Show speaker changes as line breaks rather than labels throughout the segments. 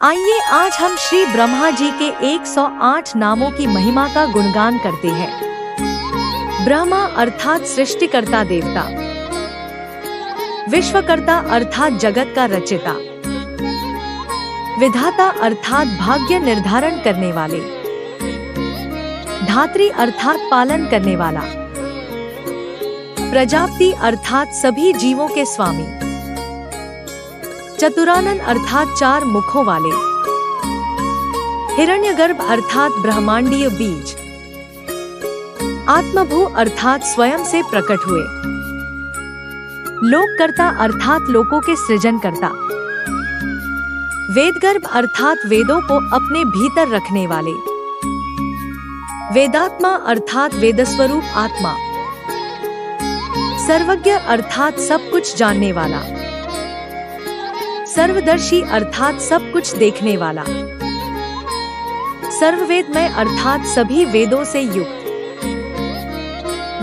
आइए आज हम श्री ब्रह्मा जी के 108 नामों की महिमा का गुणगान करते हैं। ब्रह्मा अर्थात सृष्टिकर्ता देवता, विश्वकर्ता अर्थात जगत का रचयिता, विधाता अर्थात भाग्य निर्धारण करने वाले, धात्री अर्थात पालन करने वाला, प्रजापति अर्थात सभी जीवों के स्वामी, चतुरानन अर्थात 4 मुखों वाले, हिरण्यगर्भ अर्थात ब्रह्मांडीय बीज, आत्मभू अर्थात स्वयं से प्रकट हुए, लोककर्ता अर्थात लोकों के सृजनकर्ता, वेदगर्भ अर्थात वेदों को अपने भीतर रखने वाले, वेदात्मा अर्थात वेदस्वरूप आत्मा, सर्वज्ञ अर्थात सब कुछ जानने वाला, सर्वदर्शी अर्थात सब कुछ देखने वाला, सर्ववेदमय अर्थात सभी वेदों से युक्त,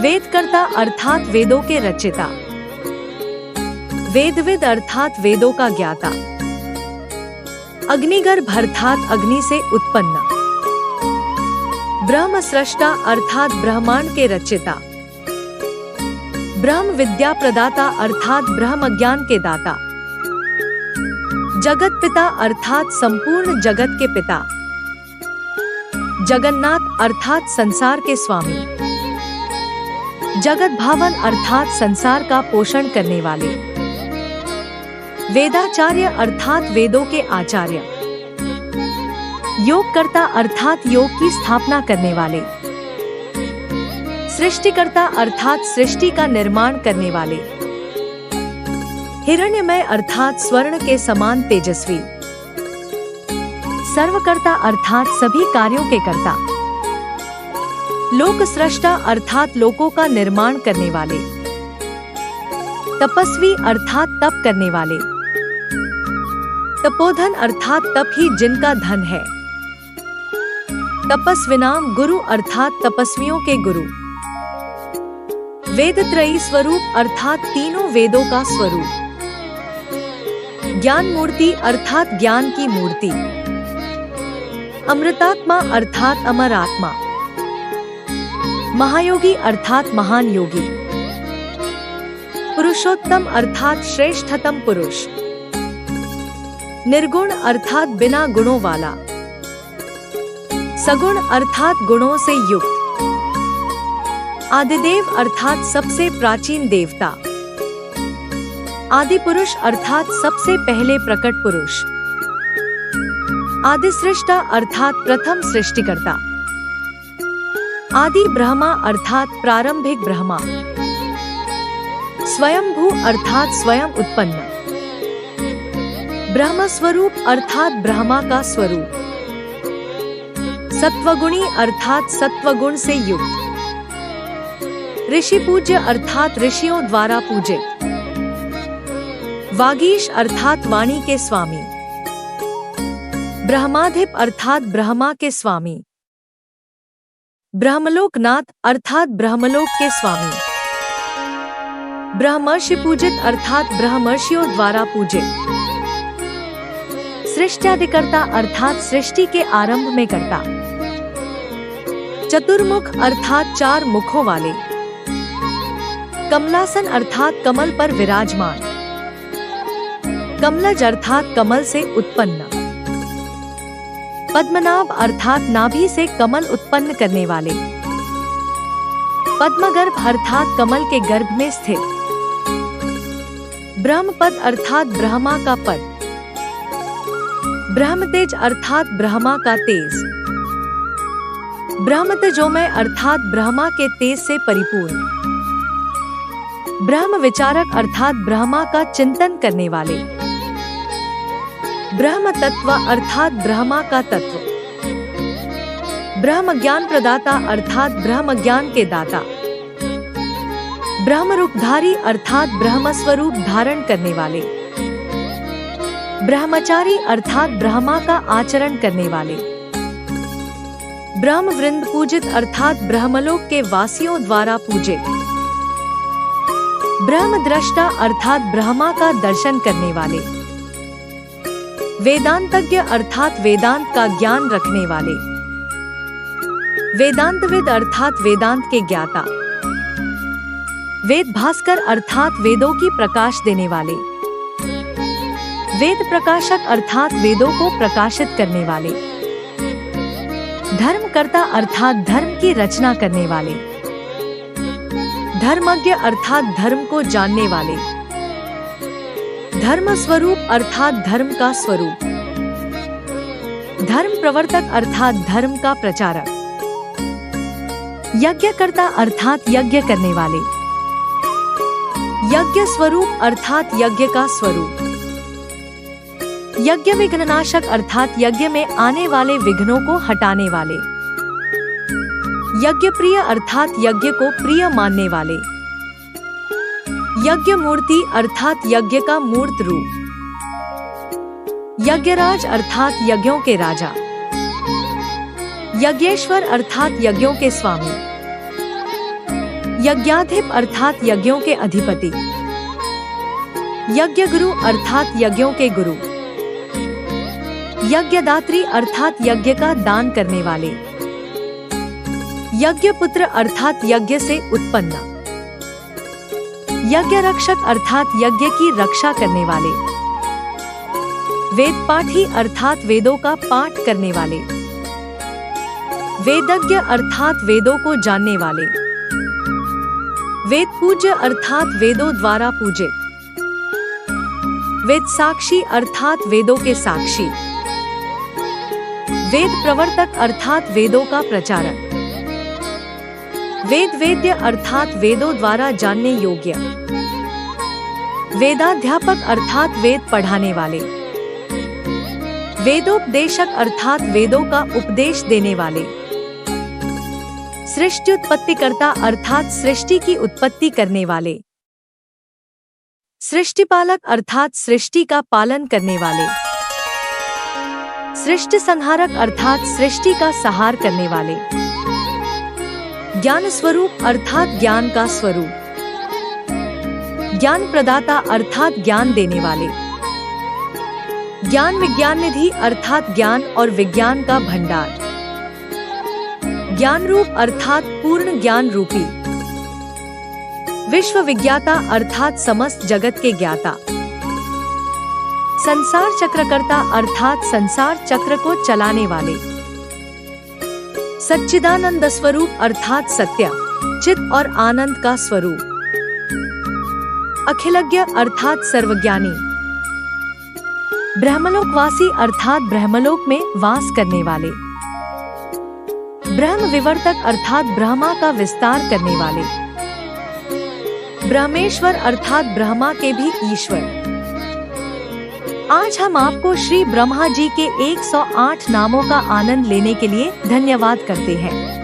वेदकर्ता अर्थात वेदों के रचयिता, वेदविद अर्थात वेदों का ज्ञाता, अग्निगर्भ अर्थात अग्नि से उत्पन्न, ब्रह्म सृष्टा अर्थात ब्रह्मांड के रचयिता, ब्रह्म विद्या प्रदाता अर्थात ब्रह्म ज्ञान के दाता, जगत पिता अर्थात संपूर्ण जगत के पिता, जगन्नाथ अर्थात संसार के स्वामी, जगत भावन अर्थात संसार का पोषण करने वाले, वेदाचार्य अर्थात वेदों के आचार्य, योगकर्ता अर्थात योग की स्थापना करने वाले, सृष्टिकर्ता अर्थात सृष्टि का निर्माण करने वाले, हिरण्यमय अर्थात स्वर्ण के समान तेजस्वी, सर्वकर्ता अर्थात सभी कार्यों के कर्ता, लोक सृष्टा अर्थात लोकों का निर्माण करने वाले, तपस्वी अर्थात तप करने वाले, तपोधन अर्थात तप ही जिनका धन है, तपस्विनाम गुरु अर्थात तपस्वियों के गुरु, वेदत्रयी स्वरूप अर्थात तीनों वेदों का स्वरूप, ज्ञान मूर्ति अर्थात ज्ञान की मूर्ति, अमृतात्मा अर्थात अमर आत्मा, महायोगी अर्थात महान योगी, पुरुषोत्तम अर्थात श्रेष्ठतम पुरुष, निर्गुण अर्थात बिना गुणों वाला, सगुण अर्थात गुणों से युक्त, आदिदेव अर्थात सबसे प्राचीन देवता, आदि पुरुष अर्थात सबसे पहले प्रकट पुरुष, आदि सृष्टा अर्थात प्रथम सृष्टिकर्ता, आदि ब्रह्मा अर्थात प्रारंभिक ब्रह्मा, स्वयंभू अर्थात स्वयं उत्पन्न, ब्रह्म स्वरूप अर्थात ब्रह्मा का स्वरूप, सत्वगुणी अर्थात सत्वगुण से युक्त, ऋषि पूज्य अर्थात ऋषियों द्वारा पूजित, वागीश अर्थात वाणी के स्वामी, ब्रह्माधिप अर्थात ब्रह्मा के स्वामी, ब्रह्मलोकनाथ अर्थात ब्रह्मलोक के स्वामी, ब्रह्मर्षि पूजित अर्थात ब्रह्मर्षियों द्वारा पूजित, सृष्टादिकर्ता अर्थात सृष्टि के आरंभ में कर्ता, चतुर्मुख अर्थात 4 मुखों वाले, कमलासन अर्थात कमल पर विराजमान, कमलज अर्थात कमल से उत्पन्न, पद्मनाभ अर्थात नाभि से कमल उत्पन्न करने वाले, पद्मगर्भ अर्थात कमल के गर्भ में स्थित, ब्रह्मपद अर्थात ब्रह्मा का पद, ब्रह्मतेज अर्थात ब्रह्मा का तेज, ब्रह्मतेजोमय अर्थात ब्रह्मा के तेज से परिपूर्ण, ब्रह्म विचारक अर्थात ब्रह्मा का चिंतन करने वाले, ब्रह्म तत्व अर्थात ब्रह्मा का तत्व, ब्रह्म ज्ञान प्रदाता अर्थात ब्रह्म ज्ञान के दाता, ब्रह्म रूपधारी अर्थात ब्रह्म स्वरूप धारण करने वाले, ब्रह्मचारी अर्थात ब्रह्मा का आचरण करने वाले, ब्रह्म वृंद पूजित अर्थात ब्रह्मलोक के वासियों द्वारा पूजित, ब्रह्म दृष्टा अर्थात ब्रह्मा का दर्शन करने वाले, वेदांतज्ञ अर्थात वेदांत का ज्ञान रखने वाले। वेदांतविद अर्थात वेदांत के ज्ञाता। वेद भास्कर अर्थात वेदों की प्रकाश देने वाले। वेद प्रकाशक अर्थात वेदों को प्रकाशित करने वाले। धर्मकर्ता अर्थात धर्म की रचना करने वाले। धर्मज्ञ अर्थात धर्म को जानने वाले। धर्म स्वरूप अर्थात धर्म का स्वरूप। धर्म प्रवर्तक अर्थात धर्म का प्रचारक। यज्ञकर्ता अर्थात यज्ञ करने वाले। यज्ञ स्वरूप अर्थात यज्ञ का स्वरूप। यज्ञ विघ्ननाशक अर्थात यज्ञ में आने वाले विघ्नों को हटाने वाले। यज्ञ प्रिय अर्थात यज्ञ को प्रिय मानने वाले। यज्ञ मूर्ति अर्थात यज्ञ का मूर्त रूप। यज्ञराज अर्थात यज्ञों के राजा। यज्ञेश्वर अर्थात यज्ञों के स्वामी। यज्ञाधिप अर्थात यज्ञों के अधिपति। यज्ञ गुरु अर्थात यज्ञों के गुरु। यज्ञदात्री अर्थात यज्ञ का दान करने वाले। यज्ञ पुत्र अर्थात यज्ञ से उत्पन्न। यज्ञ रक्षक अर्थात यज्ञ की रक्षा करने वाले। वेद पाठी अर्थात वेदों का पाठ करने वाले। वेदज्ञ अर्थात वेदों को जानने वाले। वेद पूज्य अर्थात वेदों द्वारा पूजित। वेद साक्षी अर्थात वेदों के साक्षी। वेद प्रवर्तक अर्थात वेदों का प्रचारक। वेद वेद्य अर्थात वेदों द्वारा जानने योग्य। वेदाध्यापक अर्थात वेद पढ़ाने वाले। वेदोपदेशक अर्थात वेदों का उपदेश देने वाले। सृष्टि उत्पत्तिकर्ता अर्थात सृष्टि की उत्पत्ति करने वाले। सृष्टिपालक अर्थात सृष्टि का पालन करने वाले। सृष्टि संहारक अर्थात सृष्टि का संहार करने वाले। ज्ञान स्वरूप अर्थात ज्ञान का स्वरूप। ज्ञान प्रदाता अर्थात ज्ञान देने वाले। ज्ञान विज्ञान निधि अर्थात ज्ञान और विज्ञान का भंडार। ज्ञान रूप अर्थात पूर्ण ज्ञान रूपी। विश्व विज्ञाता अर्थात समस्त जगत के ज्ञाता। संसार चक्रकर्ता अर्थात संसार चक्र को चलाने वाले। सच्चिदानंद स्वरूप अर्थात सत्य, चित और आनंद का स्वरूप। अखिलज्ञ अर्थात सर्वज्ञानी। ब्रह्मलोकवासी अर्थात ब्रह्मलोक में वास करने वाले। ब्रह्म विवर्तक अर्थात ब्रह्मा का विस्तार करने वाले। ब्रह्मेश्वर अर्थात ब्रह्मा के भी ईश्वर। आज हम आपको श्री ब्रह्मा जी के 108 नामों का आनंद लेने के लिए धन्यवाद करते हैं।